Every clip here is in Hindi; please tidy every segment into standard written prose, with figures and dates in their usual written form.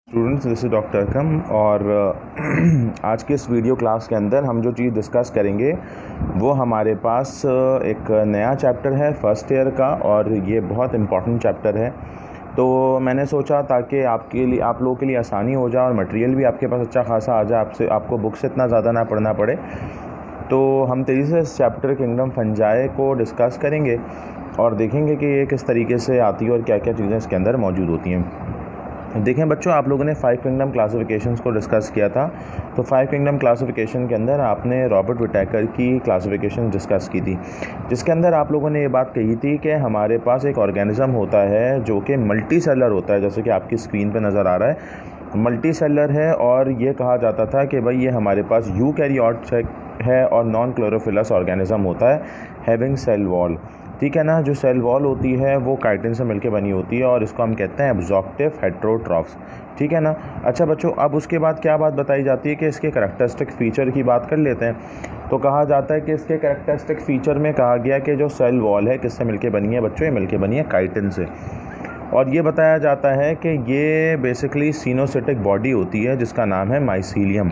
स्टूडेंट्स, दिस इज़ डॉक्टर अकरम और आज के इस वीडियो क्लास के अंदर हम जो चीज़ डिस्कस करेंगे वो हमारे पास एक नया चैप्टर है फर्स्ट ईयर का और ये बहुत इम्पॉर्टेंट चैप्टर है। तो मैंने सोचा ताकि आप लोगों के लिए आसानी हो जाए और मटेरियल भी आपके पास अच्छा खासा आ जाए, आपको बुक से इतना ज़्यादा ना पढ़ना पड़े। तो हम तेज़ी से इस चैप्टर किंगडम फंजाई को डिस्कस करेंगे और देखेंगे कि ये किस तरीके से आती है और क्या क्या चीज़ें इसके अंदर मौजूद होती हैं। देखें बच्चों, आप लोगों ने 5 किंगडम क्लासिफिकेशंस को डिस्कस किया था। तो 5 किंगडम क्लासिफिकेशन के अंदर आपने रॉबर्ट विटेकर की क्लासिफिकेशन डिस्कस की थी, जिसके अंदर आप लोगों ने ये बात कही थी कि हमारे पास एक ऑर्गेनिज्म होता है जो कि मल्टी सेलर होता है, जैसे कि आपकी स्क्रीन पे नज़र आ रहा है, मल्टी सेलर है। और ये कहा जाता था कि भाई ये हमारे पास यूकैरियोट है और नॉन क्लोरोफिलस ऑर्गेनिज्म होता है हैविंग सेल वॉल। ठीक है ना। जो सेल वॉल होती है वो काइटिन से मिलकर बनी होती है और इसको हम कहते हैं एब्जॉर्प्टिव हेटेरोट्रॉफ्स। ठीक है ना। अच्छा बच्चों, अब उसके बाद क्या बात बताई जाती है कि इसके करैक्टरिस्टिक फ़ीचर की बात कर लेते हैं। तो कहा जाता है कि इसके करैक्टरिस्टिक फ़ीचर में कहा गया कि जो सेल वॉल है किससे मिलके बनी है बच्चों, ये मिलके बनी है काइटिन से। और ये बताया जाता है कि ये बेसिकली सिनोसिटिक बॉडी होती है जिसका नाम है माइसीलियम,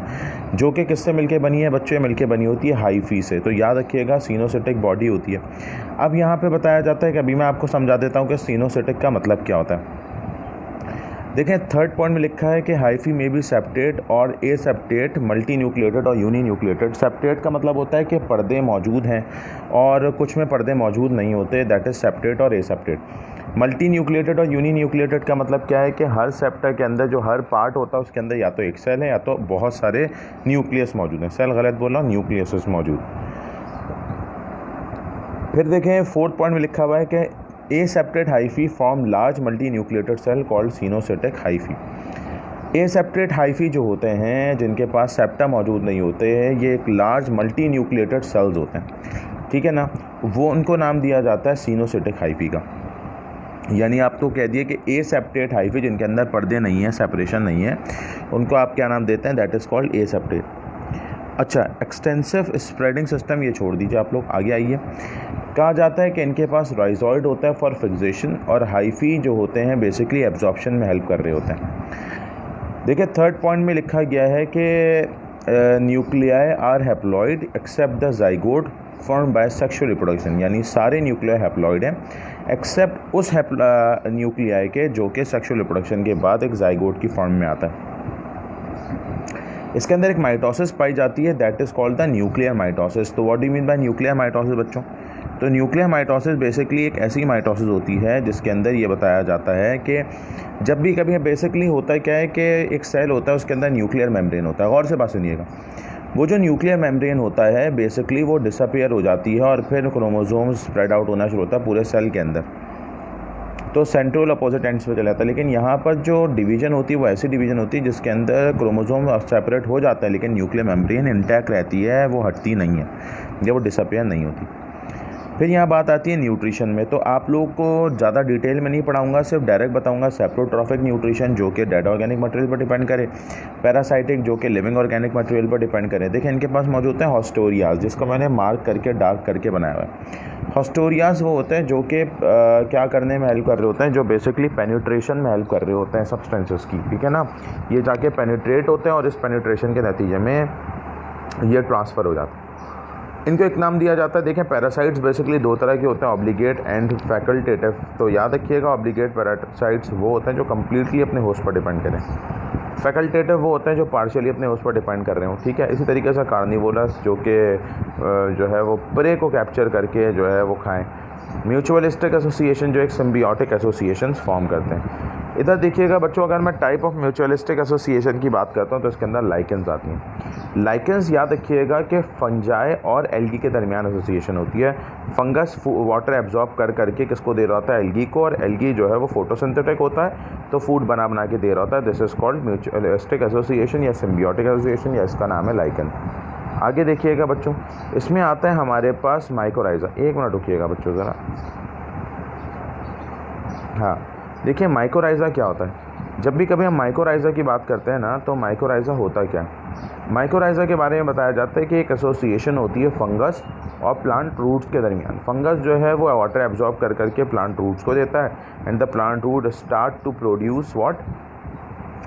जो कि किससे मिलके बनी है बच्चों, मिलके बनी होती है हाइफी से। तो याद रखिएगा सिनोसिटिक बॉडी होती है। अब यहाँ पे बताया जाता है कि अभी मैं आपको समझा देता हूँ कि सिनोसिटिक का मतलब क्या होता है। देखें, थर्ड पॉइंट में लिखा है कि हाइफी में बी सेप्टेट और ए सेप्टेट, मल्टी न्यूक्लिएटेड और यूनी न्यूक्लिएटेड। सेप्टेट का मतलब होता है कि पर्दे मौजूद हैं और कुछ में पर्दे मौजूद नहीं होते, दैट इज़ सेप्टेट और ए सेप्टेट। मल्टी न्यूक्लिएटेड और यूनी न्यूक्लिएटेड का मतलब क्या है कि हर सेप्टर के अंदर जो हर पार्ट होता है उसके अंदर या तो एक सेल है या तो बहुत सारे न्यूक्लियस मौजूद हैं। सेल गलत बोल रहा हूँ, न्यूक्लियस मौजूद। फिर देखें, फोर्थ पॉइंट में लिखा हुआ है कि a septate hyphae form large multi nucleated cell called coenocytic hyphae. A septate hyphae जो होते हैं जिनके पास सेप्टा मौजूद नहीं होते हैं, ये एक लार्ज मल्टी न्यूक्लिएटेड सेल्स होते हैं। ठीक है ना। वो उनको नाम दिया जाता है सिनोसिटिक हाइफी का। यानी आप तो कह दिए कि ए सेप्टेट हाइफी जिनके अंदर पर्दे नहीं हैं, सेपरेशन नहीं है, उनको आप क्या नाम देते हैं, that is called a septate. अच्छा, एक्सटेंसिव स्प्रेडिंग सिस्टम ये छोड़ दीजिए, आप लोग आगे आइए। कहा जाता है कि इनके पास राइजॉइड होता है फॉर फिक्सेशन और हाइफी जो होते हैं बेसिकली एब्जॉर्प्शन में हेल्प कर रहे होते हैं। देखिए, थर्ड पॉइंट में लिखा गया है कि nuclei are haploid except the zygote form by sexual reproduction. यानी सारे न्यूक्लियाई हैप्लॉइड हैं एक्सेप्ट उस न्यूक्लियाई के जो कि सेक्सुअल रिप्रोडक्शन के बाद एक जाइगोट की फॉर्म में आता है। इसके अंदर एक माइटोसिस पाई जाती है, that is called the nuclear mitosis. तो what do you mean by nuclear mitosis बच्चों? तो न्यूक्लियर माइटोसिस बेसिकली एक ऐसी माइटोसिस होती है जिसके अंदर ये बताया जाता है कि जब भी कभी बेसिकली होता क्या है कि एक सेल होता है उसके अंदर न्यूक्लियर मेम्ब्रेन होता है। गौर से बात सुनिएगा, वो जो न्यूक्लियर मेम्ब्रेन होता है बेसिकली वो डिसअपियर हो जाती है और फिर क्रोमोसोम स्प्रेड आउट होना शुरू होता है पूरे सेल के अंदर। तो सेंट्रल अपोजिट एंड्स पे चला जाता है। लेकिन यहाँ पर जो डिवीज़न होती है वो ऐसी डिवीज़न होती है जिसके अंदर क्रोमोसोम सेपरेट हो जाता है लेकिन न्यूक्लियर मेम्ब्रेन इंटैक्ट रहती है, वो हटती नहीं है या वो डिसअपियर नहीं होती। फिर यहाँ बात आती है न्यूट्रिशन में। तो आप लोगों को ज़्यादा डिटेल में नहीं पढ़ाऊंगा, सिर्फ डायरेक्ट बताऊंगा सेप्रोट्रॉफिक न्यूट्रिशन जो कि डेड ऑर्गेनिक मटेरियल पर डिपेंड करे, पैरासाइटिक जो कि लिविंग ऑर्गेनिक मटेरियल पर डिपेंड करे। देखिए, इनके पास मौजूद है हॉस्टोरियाज, जिसको मैंने मार्क करके डार्क करके बनाया हुआ है। हॉस्टोरियाज वो होते हैं जो कि क्या करने में हेल्प कर रहे होते हैं, जो बेसिकली पेनिट्रेशन में हेल्प कर रहे होते हैं सब्सटेंसेस की। ठीक है ना। ये जाके पेनिट्रेट होते हैं और इस पेनिट्रेशन के नतीजे में ये ट्रांसफ़र हो जाता है। इनको एक नाम दिया जाता है। देखें, पैरासाइट्स बेसिकली दो तरह के होते हैं, ऑब्लिगेट एंड फैकल्टेटिव। तो याद रखिएगा, ऑब्लिगेट पैरासाइट्स वो होते हैं जो कम्प्लीटली अपने होस्ट पर डिपेंड करें, फैकल्टेटिव वो होते हैं जो पार्शियली अपने होस्ट पर डिपेंड कर रहे हो। ठीक है। इसी तरीके से कार्निवोरस जो कि जो है वो प्रे को कैप्चर करके जो है वो खाएं। म्यूचुअलिस्टिक एसोसिएशन जो एक सिम्बियोटिक एसोसिएशंस फॉर्म करते हैं। इधर देखिएगा बच्चों, अगर मैं टाइप ऑफ म्यूचुअलिस्टिक एसोसिएशन की बात करता हूँ तो इसके अंदर लाइकेंस आती हैं। लाइकेंस याद रखिएगा कि फंजाई और एल्गी के दरमियान एसोसिएशन होती है। फंगस वाटर एब्जॉर्ब कर करके किसको दे रहा होता है, एल्गी को, और एल्गी जो है वो फोटोसिंथेटिक होता है तो फूड बना बना के दे रहा होता है। This is called mutualistic association या सिम्बियोटिक एसोसिएशन, या इसका नाम है लाइकेन। आगे देखिएगा बच्चों, इसमें आता है हमारे पास माइकोराइजा। एक मिनट रुकिएगा बच्चों ज़रा। हाँ, देखिए माइकोराइजा क्या होता है। जब भी कभी हम माइकोराइजा की बात करते हैं ना, तो माइकोराइजा होता क्या है। माइकोराइजा के बारे में बताया जाता है कि एक एसोसिएशन होती है फंगस और प्लांट रूट्स के दरमियान। फंगस जो है वो वाटर एब्जॉर्ब कर करके प्लांट रूट्स को देता है and the plant root start to produce what,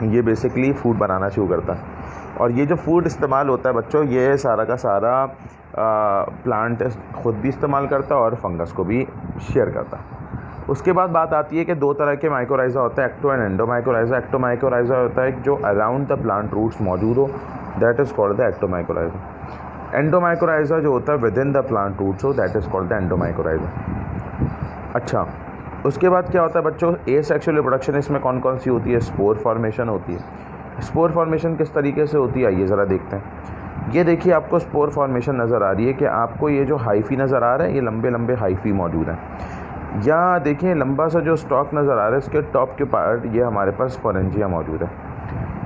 ये बेसिकली फूड बनाना शुरू करता है। और ये जो फूड इस्तेमाल होता है बच्चों, ये सारा का सारा प्लांट ख़ुद भी इस्तेमाल करता है और फंगस को भी शेयर करता है। उसके बाद बात आती है कि दो तरह के माइकोराइज़ा होता है, एक्टो एंड एंडोमाइकोराइज़ा। एक्टोमाइकोराइज़ा होता है जो अराउंड द प्लांट रूट्स मौजूद हो, that is called the ectomycorrhiza. Endomycorrhiza जो होता है within the plant roots हो, that is called the endomycorrhiza. अच्छा, उसके बाद क्या होता है बच्चों, ए सेक्शुअल रिप्रोडक्शन इसमें कौन कौन सी होती है? स्पोर फॉर्मेशन होती है। स्पोर फॉर्मेशन किस तरीके से होती है आइए ज़रा देखते हैं। ये देखिए आपको स्पोर फॉर्मेशन नज़र आ रही है कि आपको ये जो हाइफी नज़र आ रहा है, ये लंबे लंबे हाइफी मौजूद हैं। या देखिए लंबा सा जो स्टॉक नज़र आ रहा है, इसके टॉप के पार्ट ये हमारे पास स्पोरेंजिया मौजूद है।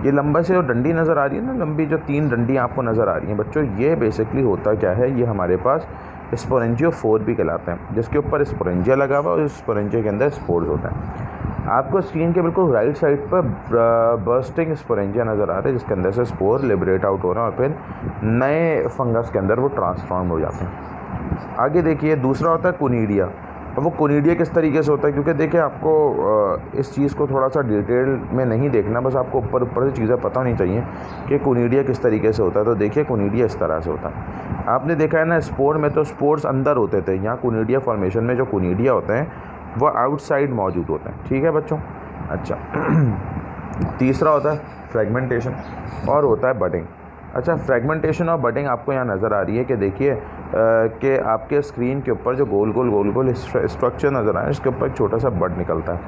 ये लंबा से जो डंडी नज़र आ रही है ना, लंबी जो 3 डंडियाँ आपको नज़र आ रही हैं बच्चों, ये बेसिकली होता क्या है, ये हमारे पास स्पोरेंजियोफोर भी कहलाते हैं, जिसके ऊपर स्पोरेंजिया लगा हुआ और स्पोरेंजिया के अंदर स्पोर्स होता है। आपको स्क्रीन के बिल्कुल राइट साइड पर बर्स्टिंग स्पोरेंजिया नज़र आ रहा है, जिसके अंदर से स्पोर लिबरेट आउट हो रहा है और फिर नए फंगस के अंदर वो ट्रांसफॉर्म हो जाते हैं। आगे देखिए दूसरा होता है कोनीडिया। अब वो कोनीडिया किस तरीके से होता है, क्योंकि देखिए आपको इस चीज़ को थोड़ा सा डिटेल में नहीं देखना, बस आपको ऊपर ऊपर से चीज़ें पता होनी चाहिए कि कोनीडिया किस तरीके से होता है। तो देखिए कोनीडिया इस तरह से होता है। आपने देखा है ना, स्पोर में तो स्पोर्स अंदर होते थे, यहाँ कोनीडिया फॉर्मेशन में जो कोनीडिया होते हैं वो आउटसाइड मौजूद होते हैं। ठीक है बच्चों। अच्छा तीसरा होता है फ्रेगमेंटेशन और होता है बडिंग। अच्छा, फ्रेगमेंटेशन और बडिंग आपको यहाँ नज़र आ रही है कि देखिए कि आपके स्क्रीन के ऊपर जो गोल गोल स्ट्रक्चर नज़र आ रहा है, इसके ऊपर एक छोटा सा बड निकलता है।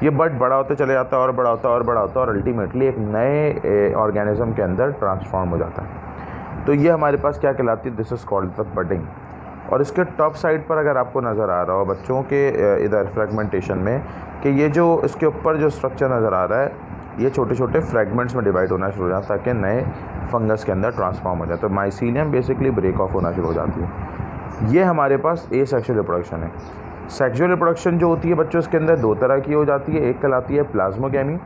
ये बड बड़ा होते चले जाता है और बड़ा होता है और बड़ा होता है और अल्टीमेटली एक नए ऑर्गेनिज्म के अंदर ट्रांसफॉर्म हो जाता है। तो ये हमारे पास क्या कहलाती है, this is called the budding. और इसके टॉप साइड पर अगर आपको नज़र आ रहा हो बच्चों के इधर फ्रेगमेंटेशन में, कि ये जो इसके ऊपर जो स्ट्रक्चर नज़र आ रहा है, ये छोटे छोटे फ्रेगमेंट्स में डिवाइड होना शुरू हो जाता है ताकि नए फंगस के अंदर ट्रांसफॉर्म हो जाए। तो माइसीलियम बेसिकली ब्रेक ऑफ होना शुरू हो जाती है। ये हमारे पास ए सेक्शुअल रिप्रोडक्शन है। सेक्शुअल रिप्रोडक्शन जो होती है बच्चों, इसके अंदर 2 तरह की हो जाती है। एक कहलाती है प्लाज्मोगैमी,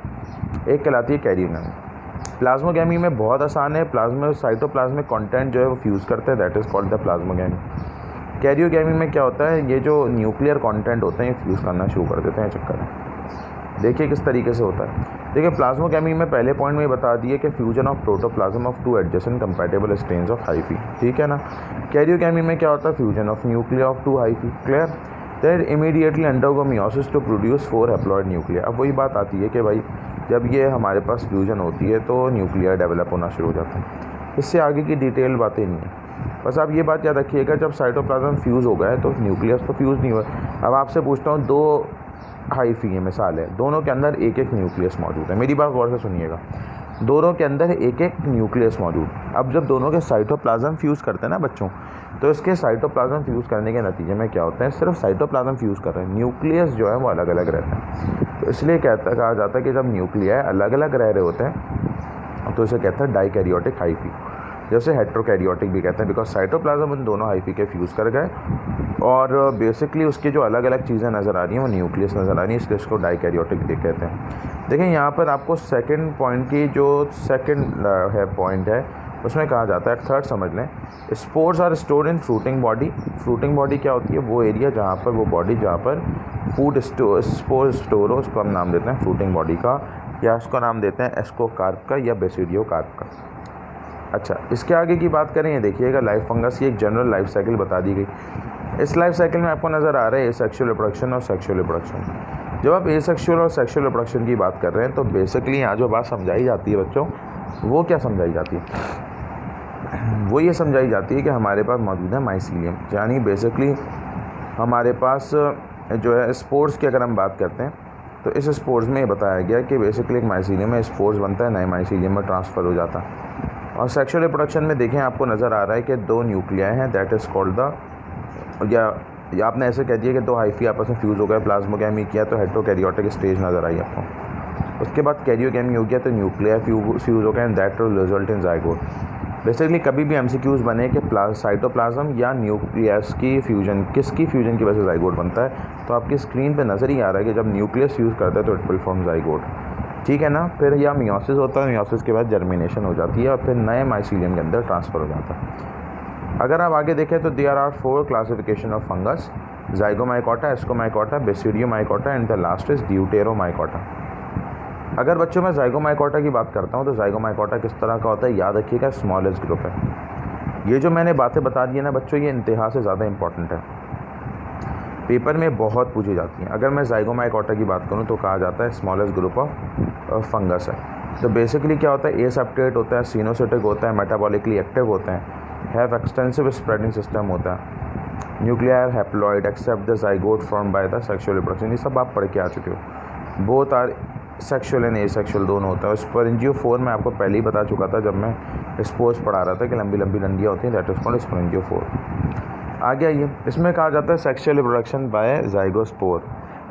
एक कहलाती है कैरियोगैमी। प्लाज्मोगैमी में बहुत आसान है, साइटोप्लाज्मिक कंटेंट जो है वो फ्यूज़ करते हैं, that is called the plasmogamy. Karyogamy में क्या होता है, ये जो न्यूक्लियर कंटेंट होते हैं फ्यूज़ करना शुरू कर देते हैं चक्कर में। देखिए किस तरीके से होता है। देखिए प्लाज्मोगैमी में पहले पॉइंट में बता दिए कि fusion of protoplasm of 2 adjacent compatible strains of hyphae. ठीक है ना। कैरियोगैमी में क्या होता है, fusion of nuclei of 2 hyphae. Clear. Then immediately undergo meiosis to produce 4 haploid nuclei. अब वही बात आती है कि भाई जब ये हमारे पास फ्यूजन होती है तो न्यूक्लिया डेवलप होना शुरू हो जाता है। इससे आगे की डिटेल बातें नहीं है, बस आप ये बात याद रखिएगा, जब साइटोप्लाज्म फ्यूज़ हो गए तो न्यूक्लियस तो फ्यूज़ नहीं हुआ। अब आपसे पूछता हूँ, 2 हाइफी है मिसाल है, दोनों के अंदर एक एक न्यूक्लियस मौजूद है। मेरी बात गौर से सुनिएगा, दोनों के अंदर एक एक न्यूक्लियस मौजूद। अब जब दोनों के साइटोप्लाज्म फ्यूज़ करते हैं ना बच्चों, तो इसके साइटोप्लाज्म फ्यूज़ करने के नतीजे में क्या होता है, सिर्फ साइटोप्लाज्म फ्यूज़ कर रहे हैं, न्यूक्लियस जो है वो अलग अलग रहता है। तो इसलिए कहा जाता है कि जब न्यूक्लिया अलग अलग रह रहे होते हैं तो इसे कहते हैं डाइकैरियोटिक हाइफी, जैसे हेट्रोकैरियोटिक भी कहते हैं, बिकॉज साइटोप्लाज्म उन दोनों हाइफी के फ्यूज़ कर गए और बेसिकली उसकी जो अलग अलग चीज़ें नज़र आ रही हैं वो न्यूक्लियस नज़र आ रही है, इसलिए इसको डाइकैरियोटिक कहते हैं। देखें यहाँ पर आपको सेकंड पॉइंट की जो सेकंड है पॉइंट है उसमें कहा जाता है, थर्ड समझ लें, spores are stored in fruiting body. Fruiting body क्या होती है, वो एरिया जहाँ पर वो बॉडी जहाँ पर फूड स्पोर स्टोर हो, उसको हम नाम देते हैं फ्रूटिंग बॉडी का, या उसको नाम देते हैं एस्कोकार्प का या बेसिडियोकार्प का। अच्छा, इसके आगे की बात करें, ये देखिएगा लाइफ फंगस की एक जनरल लाइफ साइकिल बता दी गई। इस लाइफ साइकिल में आपको नज़र आ रहा है एसेक्सुअल रिप्रोडक्शन और सेक्सुअल रिप्रोडक्शन। जब आप एसेक्सुअल और सेक्सुअल रिप्रोडक्शन की बात कर रहे हैं तो बेसिकली यहाँ जो बात समझाई जाती है बच्चों, वो क्या समझाई जाती है, वो ये समझाई जाती है कि हमारे पास मौजूद है माइसीलियम, यानी बेसिकली हमारे पास जो है स्पोर्स की अगर हम बात करते हैं तो इस स्पोर्स में बताया गया कि बेसिकली एक माइसीलियम में स्पोर्स बनता है, नए माइसीलियम में ट्रांसफ़र हो जाता है। और सेक्सुअल रिप्रोडक्शन में देखें आपको नज़र आ रहा है कि 2 न्यूक्लिया हैं, दैट इज़ कॉल्ड द, या आपने ऐसे कह दिया कि 2 हाइफी आपस में फ्यूज़ हो गए, प्लाज्मोगैमी किया तो हेट्रोकैरियोटिक स्टेज नज़र आई आपको। उसके बाद कैरियोगैमी हो गया तो न्यूक्लिया फ्यूज़ हो गए and that will result in zygote. Basically कभी भी MCQs बने कि साइटोप्लाज्म या न्यूक्लियस की फ्यूजन, किसकी फ्यूजन की वजह से जाइगोट बनता है, तो आपकी स्क्रीन पे नज़र ही आ रहा है कि जब न्यूक्लियस फ्यूज़ करता है तो इट विल फॉर्म जाइगोट। ठीक है ना। फिर या मियोसिस होता है, मियोसिस के बाद जर्मिनेशन हो जाती है और फिर नए माइसीलियम के अंदर ट्रांसफ़र हो जाता है। अगर आप आगे देखें तो there are 4 classification of fungus, zygomycota, ascomycota, basidiomycota and the last is deuteromycota. अगर बच्चों मैं ज़ाइगोमाइकोटा की बात करता हूँ तो ज़ाइगोमाइकोटा किस तरह का होता है, याद रखिएगा स्मॉलेस्ट ग्रुप है। ये जो मैंने बातें बता दी है ना बच्चों, ये इंतहा से ज़्यादा इंपॉर्टेंट है, पेपर में बहुत पूछी जाती हैं। अगर मैं ज़ाइगोमाइकोटा की बात करूँ तो कहा जाता है स्मॉलेस्ट ग्रुप ऑफ फंगस है। तो बेसिकली क्या होता है, एसेप्टेट होता है, सिनोसिटिक होता है, मेटाबॉलिकली एक्टिव होते हैं, हैव एक्सटेंसिव स्प्रेडिंग सिस्टम होता है, nuclear haploid except the zygote form by the sexual reproduction, ये सब आप पढ़ के आ चुके हो। Both are sexual and asexual दोनों होता है। स्पोरेंजियोफोर मैं आपको पहले ही बता चुका था जब मैं स्पोर्स पढ़ा रहा था कि लंबी लंबी डंडियाँ होती हैं, दैट इज कॉल्ड स्पोरेंजियोफोर। आगे आइए, इसमें कहा जाता है sexual reproduction by zygospore.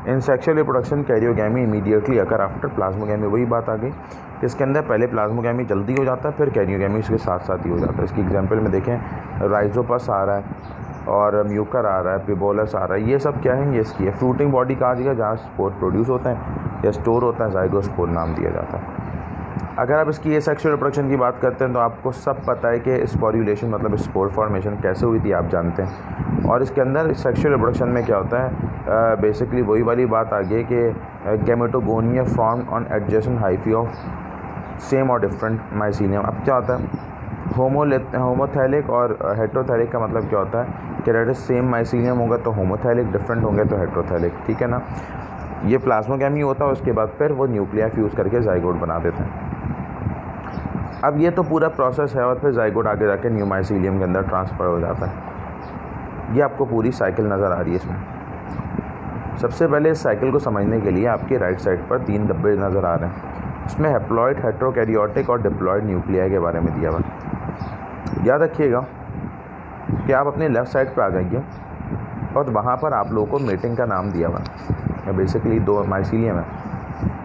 In sexual reproduction karyogamy immediately occur after plasmogamy. वही बात आ गई कि इसके अंदर पहले प्लाज्मोगैमी जल्दी हो जाता है, फिर कैरियोगैमी उसके साथ साथ ही हो जाता है। इसकी एग्जांपल में देखें, राइजोपस आ रहा है और म्यूकर आ रहा है, पिबोलस आ रहा है, ये सब क्या है, ये इसकी है फ्रूटिंग बॉडी कहा जाएगा जहाँ स्पोर प्रोड्यूस होता है या स्टोर होता है, ज़ाइगोस्पोर नाम दिया जाता है। अगर आप इसकी सेक्सुअल रिप्रोडक्शन की बात करते हैं तो आपको सब पता है कि स्पोरुलेशन मतलब स्पोर फॉर्मेशन कैसे हुई थी, आप जानते हैं। और इसके अंदर सेक्सुअल रिप्रोडक्शन में क्या होता है, बेसिकली वही वाली बात आ गई कि gametogonia form on adjacent hyphae of same और डिफरेंट माइसीलियम। अब क्या होता है, होमोथैलिक और हेट्रोथैलिक का मतलब क्या होता है कि रेड सेम माइसीलियम होगा तो होमोथैलिक, डिफरेंट होंगे तो हेट्रोथैलिक, ठीक है ना। ये प्लाज्मोगैमी होता है, उसके बाद फिर वो न्यूक्लिया फ्यूज़ करके ज़ाइगोट बना देते हैं। अब ये तो पूरा प्रोसेस है और फिर ज़ाइगोट आगे जाके न्यू माइसीलियम के अंदर ट्रांसफ़र हो जाता है। ये आपको पूरी साइकिल नज़र आ रही है इसमें। सबसे पहले इस साइकिल को समझने के लिए आपके राइट साइड पर 3 डब्बे नज़र आ रहे हैं। इसमें हैप्लॉइड, हेट्रोकैरियोटिक और डिप्लॉइड न्यूक्लिया के बारे में दिया हुआ। याद रखिएगा कि आप अपने लेफ़्ट साइड पर आ जाइए और वहाँ पर आप लोगों को मेटिंग का नाम दिया हुआ। बेसिकली 2 माइसीलियम है,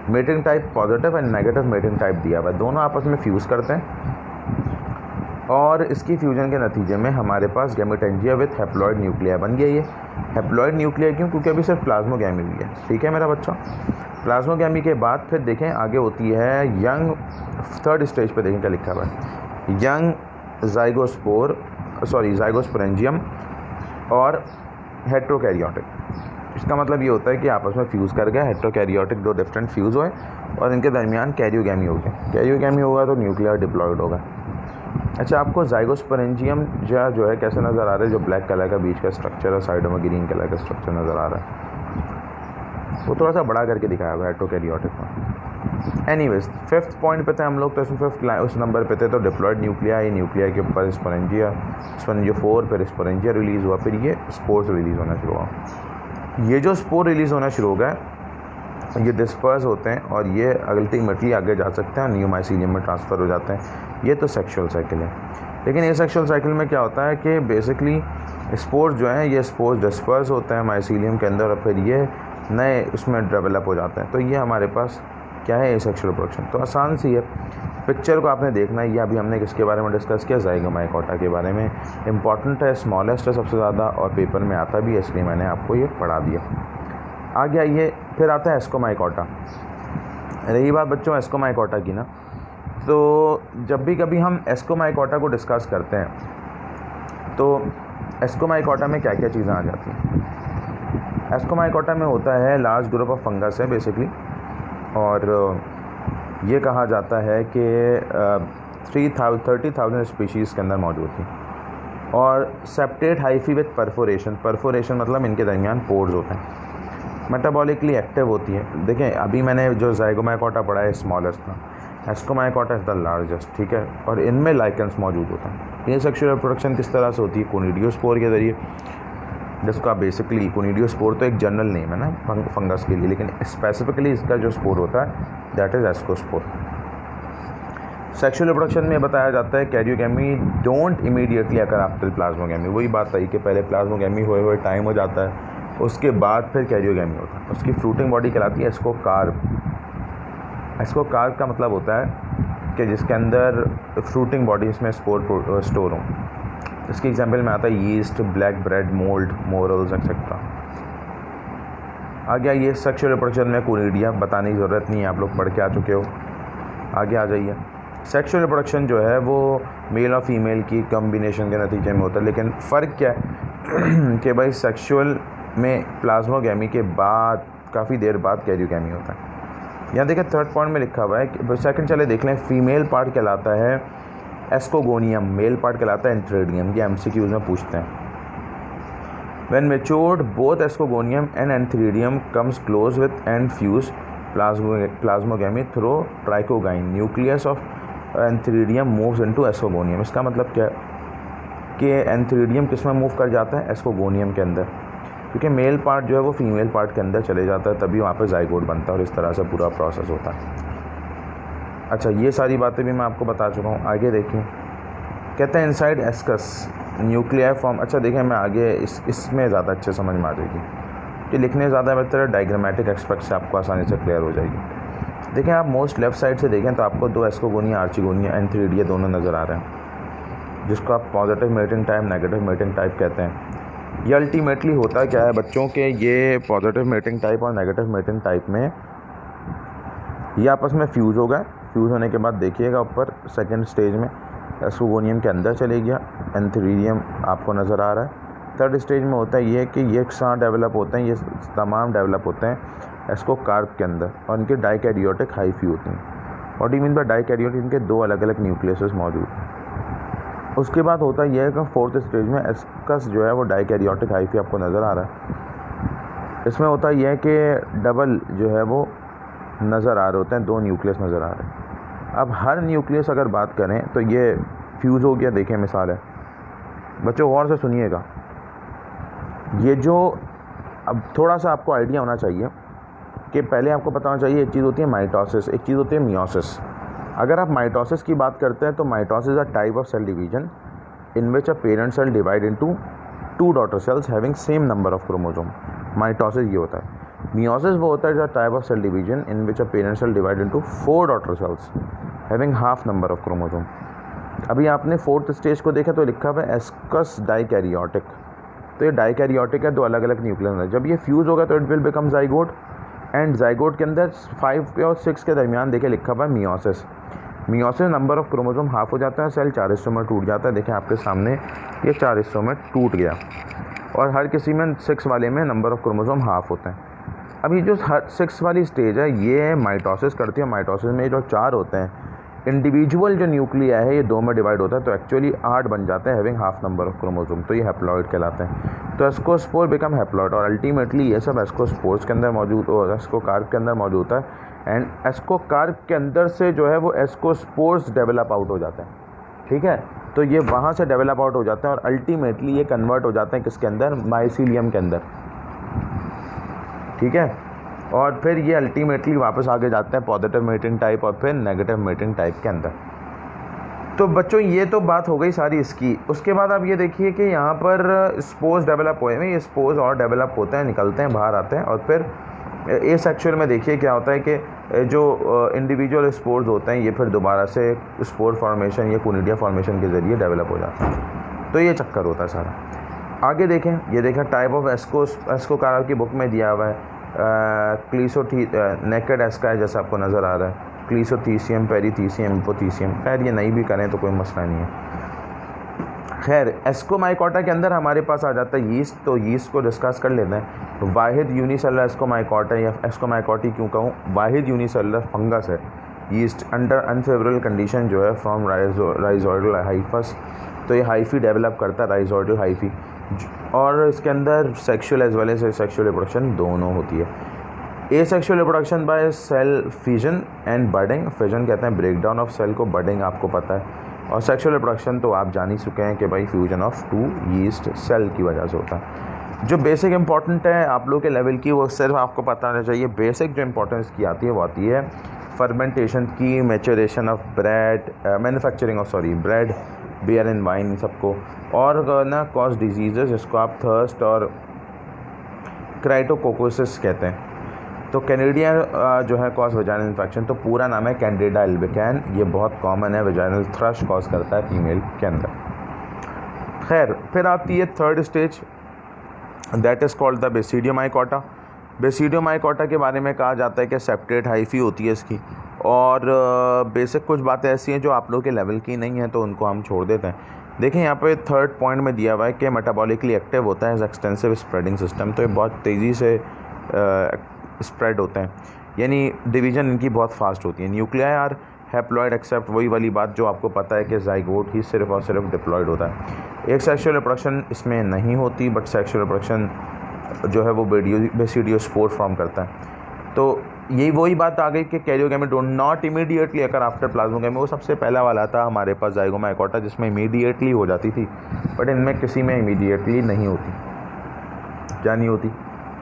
mating type positive and negative mating type दिया हुआ है, दोनों आपस में फ्यूज़ करते हैं और इसकी फ्यूजन के नतीजे में हमारे पास गैमेटेंजिया विथ हैप्लॉइड न्यूक्लिया बन गया। ये हैप्लॉइड न्यूक्लिया क्यों, क्योंकि अभी सिर्फ प्लाज्मोगैमी हुई है, ठीक है मेरा बच्चा। प्लाज्मोगैमी के बाद फिर देखें आगे होती है यंग, थर्ड स्टेज पे देखें क्या लिखा हुआ है, यंग ज़ाइगोस्पोरेंजियम और हेट्रोकैरियोटिक। इसका मतलब ये होता है कि आपस में फ्यूज़ कर गए, हेट्रोकैरियोटिक 2 डिफरेंट फ्यूज़ हुए और इनके दरमियान कैरियोगैमी हो गया। कैरियोगैमी होगा तो न्यूक्लियर डिप्लॉइड होगा। अच्छा, आपको ज़ाइगोस्पोरेंजियम जो है कैसे नज़र आ रहा है, जो ब्लैक कलर का बीच का स्ट्रक्चर है, साइडों में ग्रीन कलर का स्ट्रक्चर नज़र आ रहा है, वो थोड़ा सा बड़ा करके दिखाया हुआ है हेट्रोकैरियोटिक में। एनीवेज, 5th पॉइंट पे थे हम लोग, तो इसमें 5th उस नंबर पे थे तो डिप्लॉइड न्यूक्लिया, ये न्यूक्लिया के ऊपर स्पोरेंजियोफोर, फिर स्पोरेंजिया रिलीज़ हुआ, फिर ये स्पोर्स रिलीज़ होना शुरू हुआ। ये जो स्पोर रिलीज़ होना शुरू हो गया, ये डिस्पर्स होते हैं और ये अल्टीमेटली आगे जा सकते हैं, न्यू माइसीलियम में ट्रांसफ़र हो जाते हैं। ये तो सेक्सुअल साइकिल है। लेकिन ये सेक्सुअल साइकिल में क्या होता है कि बेसिकली स्पोर्स जो हैं ये स्पोर्स डिस्पर्स होते हैं माइसीलियम के अंदर और फिर ये नए उसमें डेवलप हो जाते हैं। तो ये हमारे पास क्या है, सेक्सुअल रिप्रोडक्शन। तो आसान सी है, पिक्चर को आपने देखना है। ये अभी हमने किसके बारे में डिस्कस किया, ज़ाइगोमाइकोटा के बारे में। इंपॉर्टेंट है, स्मॉलेस्ट है सबसे ज़्यादा और पेपर में आता भी है, इसलिए मैंने आपको ये पढ़ा दिया। आगे आइए, फिर आता है एस्कोमाइकोटा। रही बात बच्चों एस्कोमाइकोटा की ना, तो जब भी कभी हम एस्कोमाइकोटा को डिस्कस करते हैं तो एस्कोमाइकोटा में क्या क्या चीज़ें आ जाती हैं। एस्कोमाइकोटा में होता है लार्ज ग्रुप ऑफ फंगस है बेसिकली, और ये कहा जाता है कि 30,000 स्पीशीज़ के अंदर मौजूद थी और सेप्टेट हाइफी विथ परफोरेशन मतलब इनके दरमियान पोर्स होते हैं, मेटाबॉलिकली एक्टिव होती है। देखें अभी मैंने जो ज़ाइगोमाइकोटा पढ़ा है स्मॉलेस्ट था, एस्कोमाइकोटा इज़ द लार्जेस्ट, ठीक है, और इनमें लाइकेंस मौजूद होता है। ये सेक्सुअल रिप्रोडक्शन किस तरह से होती है, कोनिडियोस्पोर के ज़रिए, जिसका बेसिकली कोनिडियोस्पोर तो एक जनरल नेम है ना फंगस के लिए, लेकिन स्पेसिफिकली इसका जो स्पोर होता है that is ascospore. Sexual reproduction में बताया जाता है karyogamy don't immediately occur after plasmogamy. वही बात आई कि पहले प्लाज्मोगैमी हुए टाइम हो जाता है, उसके बाद फिर कैरियोगैमी होता है। उसकी फ्रूटिंग बॉडी कहलाती है एस्कोकार्प। एस्कोकार्प का मतलब होता है कि जिसके अंदर फ्रूटिंग बॉडी इसमें स्टोर हो। इसकी एग्जांपल में आता है yeast, black bread, mould, morals etcetera. आगे आइए, सेक्सुअल रिप्रोडक्शन में कोनिडिया बताने की ज़रूरत नहीं है, आप लोग पढ़ के आ चुके हो। आगे आ जाइए, सेक्सुअल रिप्रोडक्शन जो है वो मेल और फीमेल की कम्बिनेशन के नतीजे में होता है, लेकिन फ़र्क क्या है कि भाई सेक्सुअल में प्लाज्मोगैमी के बाद काफ़ी देर बाद कैरियोगैमी होता है। यहाँ देखिए थर्ड पॉइंट में लिखा हुआ है कि सेकंड चले देख लें, फीमेल पार्ट कहलाता है एस्कोगोनियम, मेल पार्ट कहलाता है एंथ्रेडियम। ये MCQs में पूछते हैं। When matured both ascogonium and antheridium comes close with and fuse plasmogamy through trichogyne, nucleus of antheridium moves into ascogonium. इसका मतलब क्या है कि एंथ्रेडियम किस में मूव कर जाता है, एस्कोगोनियम के अंदर, क्योंकि मेल पार्ट जो है वो फीमेल पार्ट के अंदर चले जाता है, तभी वहाँ पे जाइगोट बनता है और इस तरह से पूरा प्रोसेस होता है। अच्छा, ये सारी बातें भी मैं आपको बता चुका हूँ। आगे देखिए, कहते हैं इनसाइड एस्कस न्यूक्लियर फॉर्म। अच्छा देखें, मैं आगे इसमें ज़्यादा अच्छे समझ में आ जाएगी कि लिखने ज़्यादा बेहतर है, डायग्रामेटिक एस्पेक्ट से आपको आसानी से क्लियर हो जाएगी। देखें आप मोस्ट लेफ्ट साइड से देखें तो आपको दो एस्कोगोनिया, आर्चिगोनिया, एंथ्रेडिया दोनों नज़र आ रहे हैं, जिसको आप positive mating type, negative mating type कहते हैं। ये अल्टीमेटली होता क्या है बच्चों के, ये पॉजिटिव मेटिंग टाइप और नेगेटिव मेटिंग टाइप में ये आपस में फ्यूज़ हो गए। फ्यूज़ होने के बाद देखिएगा ऊपर सेकंड स्टेज में एस्कोगोनियम के अंदर चले गया, एंथ्रेडियम आपको नज़र आ रहा है। थर्ड स्टेज में होता है ये कि ये कहाँ डेवलप होते हैं, ये तमाम डेवलप होते हैं एस्कोकार्प के अंदर, और इनके डाइकैरियोटिक हाइफी होती हैं। What do mean by dikaryotic, इनके दो अलग अलग न्यूक्लियस मौजूद हैं। उसके बाद होता यह है कि फोर्थ स्टेज में एस्कस जो है वो डाइकैरियोटिक हाइफी आपको नज़र आ रहा है। इसमें होता यह है कि डबल जो है वो नज़र आ रहे होते हैं, दो न्यूक्लियस नज़र आ रहे हैं। अब हर न्यूक्लियस अगर बात करें तो ये फ्यूज़ हो गया। देखें मिसाल है, बच्चों गौर से सुनिएगा, ये जो अब थोड़ा सा आपको आइडिया होना चाहिए कि पहले आपको पता होना चाहिए, एक चीज़ होती है माइटोसिस, एक चीज़ होती है मियोसिस। अगर आप माइटोसिस की बात करते हैं तो mitosis a type of cell division in which a parent cell divide into two daughter cells having same number of chromosome. Mitosis ये होता है। मियोसिस वो होता है type of cell division in which a parent cell divide into 4 daughter cells having half number of chromosome. अभी आपने फोर्थ स्टेज को देखा तो लिखा हुआ है एस्कस डाइकैरियोटिक, तो ये डाइकैरियोटिक है, दो अलग अलग न्यूक्लियस है। जब ये फ्यूज़ होगा तो it will become zygote, and zygote के अंदर 5 और 6 के दरमियान देखे लिखा हुआ है meiosis. Meiosis number of chromosome half हो जाता है, सेल 4 हिस्सों में टूट जाता है। देखें आपके सामने ये 4 हिस्सों में टूट गया, और हर किसी में 6 वाले में नंबर ऑफ क्रोमोसोम हाफ होते हैं। अभी जो 6 वाली स्टेज है ये माइटोसिस करती है। माइटोसिस में जो 4 होते हैं इंडिविजुअल जो न्यूक्लिया है ये 2 में डिवाइड होता है, तो एक्चुअली 8 बन जाते हैं having half number of chromosome, तो ये हैप्लॉइड कहलाते हैं। तो एस्कोस्पोर बिकम हैप्लॉइड, और अल्टीमेटली ये सब एस्कोस्पोर्स के अंदर मौजूद और एस्कोकार्प के अंदर मौजूद होता है, एंड एस्कोकार्प के अंदर से जो है वो एस्कोस्पोर्स डेवलप आउट हो जाते हैं। ठीक है, तो ये वहाँ से डेवलप आउट हो जाते हैं और अल्टीमेटली ये कन्वर्ट हो जाते हैं किसके अंदर, माइसीलियम के अंदर। ठीक है, और फिर ये अल्टीमेटली वापस आगे जाते हैं पॉजिटिव मेटिंग टाइप और फिर नेगेटिव मेटिंग टाइप के अंदर। तो बच्चों ये तो बात हो गई सारी इसकी। उसके बाद आप ये देखिए कि यहाँ पर स्पोर्स डेवलप हुए हैं, ये स्पोर्स और डेवलप होते हैं, निकलते हैं, बाहर आते हैं, और फिर एसेक्सुअल में देखिए क्या होता है कि जो इंडिविजुअल स्पोर्स होते हैं ये फिर दोबारा से स्पोर फॉर्मेशन या कोनिडिया फॉर्मेशन के ज़रिए डेवलप हो जाता है। तो ये चक्कर होता है सारा। आगे देखें, ये देखें टाइप ऑफ एस्कोकार्प की बुक में दिया हुआ है नेकेड एस्का है जैसा आपको नज़र आ रहा है, क्लीसोथीसियम, पेरीथीसियम, हिपोथीसियम। खैर ये नहीं भी करें तो कोई मसला नहीं है। खैर एस्कोमाइकोटा के अंदर हमारे पास आ जाता है यीस्ट, तो यीस्ट को डिस्कस कर लेते हैं। वाहिद यूनिसेलुलर एस्कोमाइकोटा या एस्कोमाइकोटी क्यों कहूँ, वाहिद यूनिसेलुलर फंगस है यीस्ट अंडर अनफेवरेबल कंडीशन जो है फ्रॉम राइजोइडल हाइफस। तो ये हाइफी डेवलप करता है, राइजोइडल हाइफी, और इसके अंदर sexual as well as sexual reproduction दोनों होती है। Asexual reproduction by cell fission and budding. Fission कहते हैं ब्रेकडाउन ऑफ सेल को, बडिंग आपको पता है, और सेक्सुअल रिप्रोडक्शन तो आप जान ही चुके हैं कि भाई फ्यूजन ऑफ 2 यीस्ट सेल की वजह से होता है। जो बेसिक इंपॉर्टेंट है आप लोग के लेवल की वो सिर्फ आपको पता होना चाहिए। बेसिक जो इंपॉर्टेंस की आती है वो आती है फर्मेंटेशन की, maturation of bread, manufacturing of bread, beer and wine सबको, और ना कॉज डिजीज़ जिसको आप थर्स्ट और क्राइटोकोकोसिस कहते हैं। तो कैंडिडिया जो है कॉज वेजाइनल इन्फेक्शन, तो पूरा नाम है कैंडिडा एल्बिकैन, ये बहुत कॉमन है, वेजाइनल थ्रश कॉज करता है फीमेल के अंदर। खैर फिर आती है third stage, that is called the Basidiomycota. Basidiomycota के बारे में कहा जाता है कि सेप्टेट हाइफी होती है इसकी, और बेसिक कुछ बातें ऐसी हैं जो आप लोग के लेवल की नहीं हैं तो उनको हम छोड़ देते हैं। देखें यहाँ पे थर्ड पॉइंट में दिया हुआ है कि मेटाबॉलिकली एक्टिव होता है, एक्सटेंसिव स्प्रेडिंग सिस्टम, तो ये बहुत तेज़ी से स्प्रेड होते हैं। यानी डिवीज़न इनकी बहुत फास्ट होती है। न्यूक्लियाई आर हैप्लॉइड एक्सेप्ट, वही वाली बात जो आपको पता है कि ज़ाइगोट ही सिर्फ और सिर्फ डिप्लॉयड होता है। एक सेक्शुअल रिप्रोडक्शन इसमें नहीं होती, बट सेक्शुअल रिप्रोडक्शन जो है वो बेसिडियोस्पोर फॉर्म करता है। तो यही वही बात आ गई कि karyogamy don't not immediately occur after plasmogamy. वो सबसे पहला वाला था हमारे पास ज़ाइगोमाइकोटा जिसमें इमीडिएटली हो जाती थी, बट इनमें किसी में इमीडिएटली नहीं होती। क्या नहीं होती?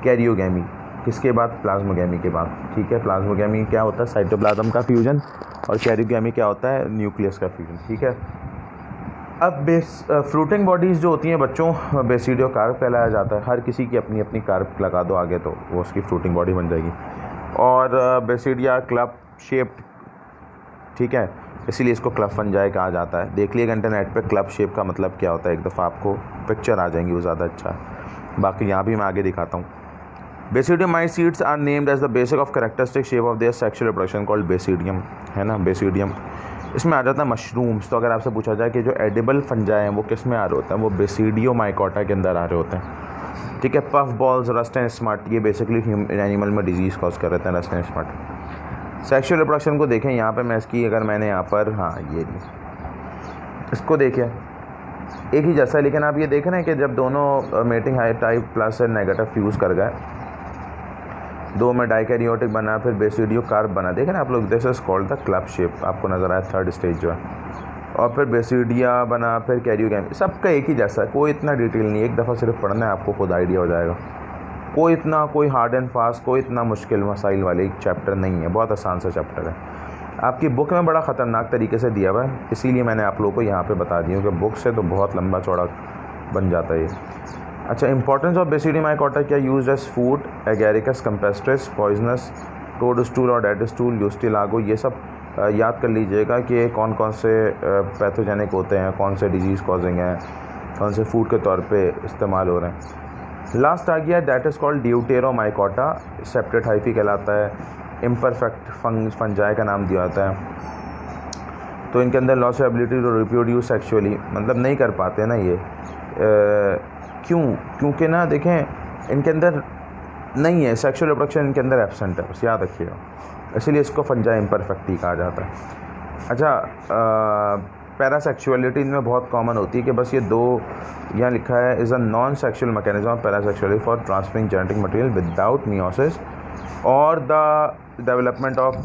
कैरियोगैमी। किसके बाद? प्लाज्मोगैमी के बाद। ठीक है, प्लाज्मोगैमी क्या होता है? साइटोप्लाज्म का फ्यूजन, और कैरियोगैमी क्या होता है? न्यूक्लियस का फ्यूजन। ठीक है, अब फ्रूटिंग बॉडीज़ जो होती हैं बच्चों, बेसिडियो कार्प कहलाया जाता है। हर किसी की अपनी अपनी कार्प लगा दो आगे तो वो उसकी फ्रूटिंग बॉडी बन जाएगी। और बेसिडिया क्लब शेप्ड, ठीक है, इसीलिए इसको क्लब फंजाई कहा जाता है। देख लिएगा इंटरनेट पे क्लब शेप का मतलब क्या होता है, एक दफ़ा आपको पिक्चर आ जाएंगी, वो ज़्यादा अच्छा है। बाकी यहाँ भी मैं आगे दिखाता हूँ। Basidiomycetes are named as the basic of characteristic shape of their sexual reproduction called basidium, है ना, बेसिडियम। इसमें आ जाता है मशरूम्स। तो अगर आपसे पूछा जाए कि जो एडिबल फंजाई हैं वो किस में आ रहे होते हैं, वो बेसिडियोमाइकोटा के अंदर आ रहे होते हैं। ठीक है, puff balls, rust and smut, ये बेसिकली एनिमल में डिजीज़ कॉज कर रहे हैं, rust and smut. Sexual reproduction को देखें यहाँ पे, मैं इसकी अगर मैंने यहाँ पर, हाँ ये इसको देखें एक ही जैसा है, लेकिन आप ये देख रहे हैं कि जब दोनों mating high type plus and negative fuse कर गए, दो में डाइकैरियोटिक बना, फिर बेसिडियो कार्प बना। देखें ना आप लोग, this is called the club shape, आपको नज़र आया थर्ड स्टेज जो है। और फिर बेसिडिया बना, फिर कैरियोगैमी, सबका एक ही जैसा है, कोई इतना डिटेल नहीं है। एक दफ़ा सिर्फ पढ़ना है, आपको खुद आइडिया हो जाएगा। कोई हार्ड एंड फास्ट, कोई इतना मुश्किल मसाइल वाले चैप्टर नहीं है, बहुत आसान सा चैप्टर है। आपकी बुक में बड़ा ख़तरनाक तरीके से दिया हुआ है, इसीलिए मैंने आप लोगों को यहाँ पे बता दिया कि बुक से तो बहुत लंबा चौड़ा बन जाता है ये। अच्छा, इंपॉर्टेंस ऑफ बेसिडियोमाइकोटा क्या? Use as food, agaricus, campestris, poisonous, toadstool और डेड स्टूल, यूस्टिलागो, ये सब याद कर लीजिएगा कि कौन कौन से पैथोजेनिक होते हैं, कौन से डिजीज़ कॉजिंग हैं, कौन से फूड के तौर पे इस्तेमाल हो रहे हैं। लास्ट आ गया, that is called deuteromycota, septate hyphae कहलाता है। इम्परफेक्ट फंजाई का नाम दिया जाता है। तो इनके अंदर loss of ability to reproduce sexually, मतलब नहीं कर पाते ना ये। क्योंकि ना देखें, इनके अंदर नहीं है सेक्सुअल रिप्रोडक्शन, इनके अंदर एब्सेंट है, बस याद रखिएगा, इसीलिए इसको फंजाई इम्परफेक्टी कहा जाता है। अच्छा, पैरासेक्सुअलिटी इनमें बहुत कॉमन होती है कि बस ये दो यहाँ लिखा है, is a non sexual mechanism of parasexuality for transferring genetic material without meiosis और the development of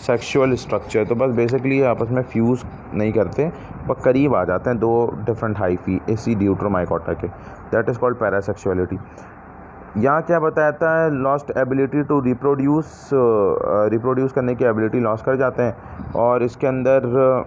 sexual structure. तो बस बेसिकली आपस में फ्यूज़ नहीं करते, पर करीब आ जाते हैं दो डिफरेंट हाइफी इसी ड्यूटेरोमाइकोटा के, दैट इज़ कॉल्ड पैरासेक्सुअलिटी। यहाँ क्या बताता है? लॉस्ट एबिलिटी टू रिप्रोड्यूस करने की एबिलिटी लॉस कर जाते हैं। और इसके अंदर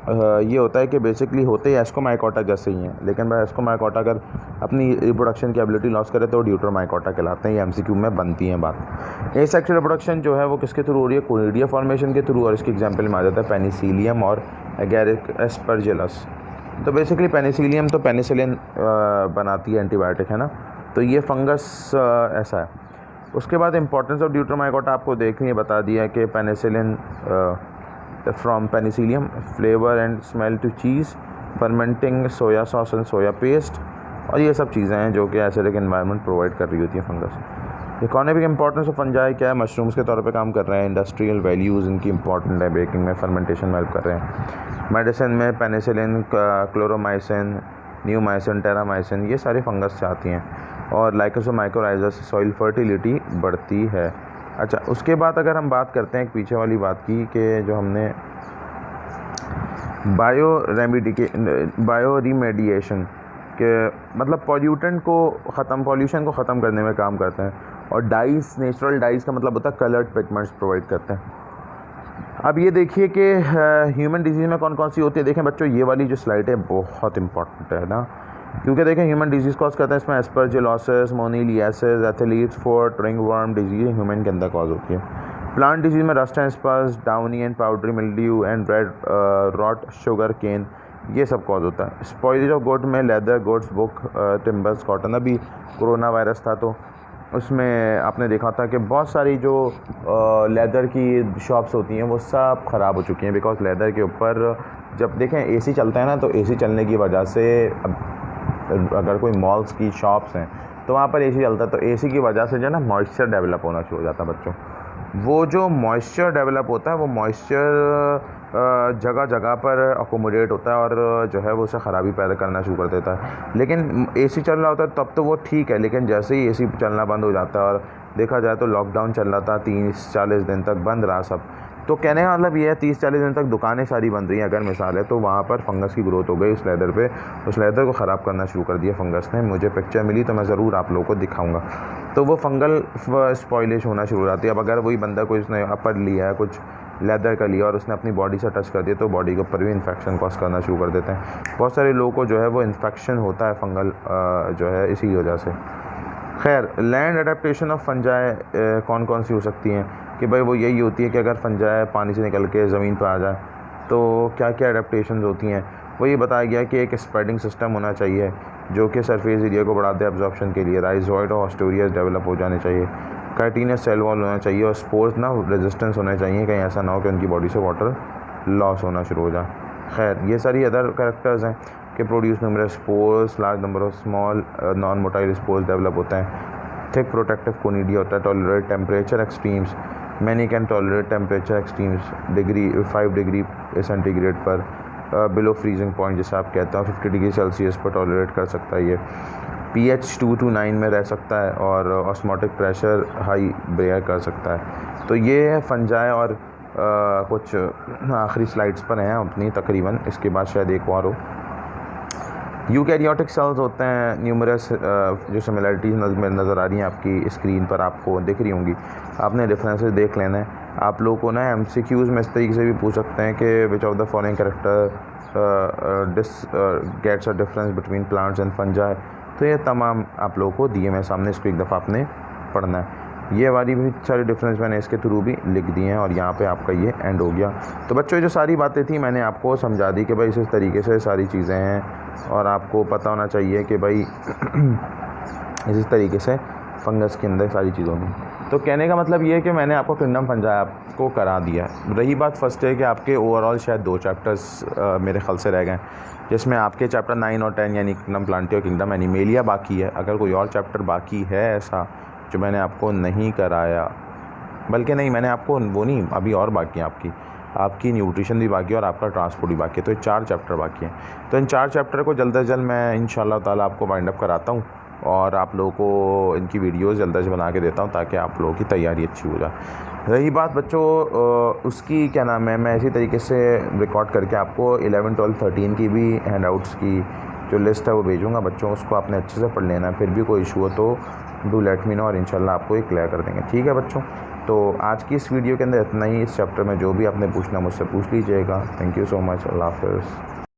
ये होता है कि बेसिकली होते ही एस्कोमाइकोटा जैसे ही हैं, लेकिन भाई एस्कोमाइकोटा अगर अपनी रिप्रोडक्शन की एबिलिटी लॉस करे तो ड्यूटेरोमाइकोटा कहलाते हैं। ये एमसीक्यू में बनती हैं बात। एसेक्सुअल रिप्रोडक्शन जो है वो किसके थ्रू हो रही है? कोनिडिया फॉर्मेशन के थ्रू, और इसके एग्जाम्पल में आ जाता है पेनिसिलियम और एगेरिक एस्परजिलस। तो बेसिकली पेनिसिलियम तो पेनिसिलिन बनाती है, एंटीबायोटिक है ना, तो ये फंगस ऐसा है। उसके बाद इंपॉर्टेंस ऑफ ड्यूटेरोमाइकोटा आपको देखनी है, बता दिया है कि penicillin from penicillium, flavour and smell to cheese, fermenting soya sauce and soya paste, और ये सब चीज़ें हैं जो कि एसिडिक एनवायरनमेंट प्रोवाइड कर रही होती हैं fungus. Economic importance of fungi क्या है? मशरूम्स के तौर पे काम कर रहे हैं, इंडस्ट्रियल वैल्यूज़ इनकी इंपॉर्टेंट है, बेकिंग में, फर्मेंटेशन में हेल्प कर रहे हैं। मेडिसिन में पेनिसिलिन, क्लोरोमाइसिन, न्यूमाइसिन, टेरामाइसिन, ये सारी फंगस से आती हैं। और लाइकोसोमाइकोराइज़ा से सॉइल फर्टिलिटी बढ़ती है। अच्छा, उसके बाद अगर हम बात करते हैं पीछे वाली बात की कि जो हमने बायो रिमेडिएशन के मतलब पॉल्यूशन को ख़त्म करने में काम करते हैं। और डाइस, नेचुरल डाइस का मतलब होता है कलर्ड पिगमेंट्स प्रोवाइड करते हैं। अब ये देखिए कि ह्यूमन डिजीज़ में कौन कौन सी होती है। देखें बच्चों, ये वाली जो स्लाइड है बहुत इंपॉर्टेंट है ना, क्योंकि देखें ह्यूमन डिजीज़ कॉज करते हैं, इसमें aspergillosis, moniliasis, athlete's foot, ringworm disease human के अंदर कॉज होती है। प्लांट डिजीज़ में rust and smuts, downy and powdery mildew and red rot sugarcane, ये सब कॉज होता है। स्पॉइलेज ऑफ गुड में leather goods, book, timbers, cotton. अभी कोरोना वायरस था तो उसमें आपने देखा था कि बहुत सारी जो लेदर की शॉप्स होती हैं वो सब ख़राब हो चुकी हैं, बिकॉज लेदर के ऊपर जब देखें एसी चलता है ना, तो एसी चलने की वजह से अगर कोई मॉल्स की शॉप्स हैं तो वहाँ पर एसी चलता है, तो एसी की वजह से जो है ना मॉइस्चर डेवलप होना शुरू हो जाता है बच्चों। वो जो मॉइस्चर डेवलप होता है वो मॉइस्चर जगह जगह पर अकोमोडेट होता है और जो है वो उसे ख़राबी पैदा करना शुरू कर देता है। लेकिन एसी चल रहा होता है तब तो वो ठीक है, लेकिन जैसे ही एसी चलना बंद हो जाता है, और देखा जाए तो लॉकडाउन चल रहा था 30-40 दिन तक बंद रहा सब, तो कहने का मतलब ये है 30-40 दिन तक दुकानें सारी बंद रही हैं अगर मिसाल है, तो वहाँ पर फंगस की ग्रोथ हो गई उस लेदर पे, उस लेदर को ख़राब करना शुरू कर दिया फंगस ने। मुझे पिक्चर मिली तो मैं ज़रूर आप लोगों को दिखाऊंगा। तो वो फंगल स्पॉइलिश होना शुरू हो जाती है। अब अगर वही बंदा कोई उसने अपर लिया है, कुछ लेदर का लिया और उसने अपनी बॉडी से टच कर दिया, तो बॉडी के ऊपर भी इन्फेक्शन कॉज करना शुरू कर देते हैं। बहुत सारे लोगों को जो है वो इन्फेक्शन होता है फंगल जो है इसी वजह से। खैर, लैंड अडेप्टेशन ऑफ फंजाई कौन कौन सी हो सकती हैं कि भाई वो यही होती है कि अगर फंजाई पानी से निकल के ज़मीन पर आ जाए तो क्या क्या अडेप्टेशन होती हैं। वो ये बताया गया कि एक स्प्रेडिंग सिस्टम होना चाहिए जो कि सरफेस एरिया को बढ़ा दे एब्जॉर्प्शन के लिए, राइजोइड और ऑस्टोरियस डेवलप हो जाने चाहिए, काइटिनस सेल वॉल होना चाहिए और स्पोर्स ना रेजिस्टेंस होने चाहिए, कहीं ऐसा ना हो कि उनकी बॉडी से वाटर लॉस होना शुरू हो जाए। खैर, ये सारी अदर कैरेक्टर्स हैं कि produce numerous spores, large number of small non motile spores develop होते हैं, थिक प्रोटेक्टिव कोनिडिया होता है, tolerate temperature extremes, many can tolerate temperature extremes 5 degree centigrade पर बिलो फ्रीजिंग पॉइंट जैसे आप कहते हैं, 50 डिग्री सेल्सियस पर टॉलरेट कर सकता है ये, pH 2 to 9 में रह सकता है और ऑस्मोटिक प्रेशर हाई बेयर कर सकता है। तो ये है फंजाई और कुछ आखिरी स्लाइड्स पर हैं अपनी तकरीबन, इसके बाद शायद एक और हो। यूकैरियोटिक सेल्स होते हैं न्यूमरस, जो सिमिलरिटीज़ नज़र आ रही हैं आपकी स्क्रीन पर आपको दिख रही होंगी, आपने डिफरेंसेस देख लेना है। आप लोगों को ना MCQs में इस तरीके से भी पूछ सकते हैं कि which of the following character gets a difference between plants and fungi. तो ये तमाम आप लोगों को दिए मैं सामने, इसको एक दफ़ा आपने पढ़ना है। ये वाली भी सारी डिफरेंस मैंने इसके थ्रू भी लिख दिए हैं और यहाँ पे आपका ये एंड हो गया। तो बच्चों, जो सारी बातें थी मैंने आपको समझा दी कि भाई इस तरीके से सारी चीज़ें हैं और आपको पता होना चाहिए कि भाई इस तरीके से फंगस के अंदर सारी चीज़ों में। तो कहने का मतलब ये है कि मैंने आपको किंगडम फंजाई आपको करा दिया है। रही बात फर्स्ट है कि आपके ओवरऑल शायद 2 चैप्टर्स मेरे ख्याल से रह गए, जिसमें आपके चैप्टर 9 और 10 यानी किंगडम प्लांटिया और किंगडम एनिमेलिया बाकी है। अगर कोई और चैप्टर बाकी है ऐसा जो मैंने आपको नहीं कराया, बल्कि नहीं, मैंने आपको वो नहीं, अभी और बाकी है आपकी न्यूट्रिशन भी बाकी है और आपका ट्रांसपोर्ट भी बाकी है। तो ये 4 चैप्टर बाकी हैं। तो इन 4 चैप्टर को जल्द से जल्द मैं इंशाल्लाह ताला आपको वाइंड अप कराता हूँ और आप लोगों को इनकी वीडियोस जल्द से जल्द बना के देता हूँ ताकि आप लोगों की तैयारी अच्छी हो जाए। रही बात बच्चों उसकी, क्या नाम है, मैं इसी तरीके से रिकॉर्ड करके आपको 11, 12, 13 की भी हैंडआउट्स की जो लिस्ट है वो भेजूँगा बच्चों, उसको आपने अच्छे से पढ़ लेना। फिर भी कोई इशू हो तो डू लेट मी नो और इंशाल्लाह आपको ये क्लियर कर देंगे। ठीक है बच्चों, तो आज की इस वीडियो के अंदर इतना ही। इस चैप्टर में जो भी आपने पूछना मुझसे पूछ लीजिएगा। Thank you so much. अल्लाह हाफ़िज़।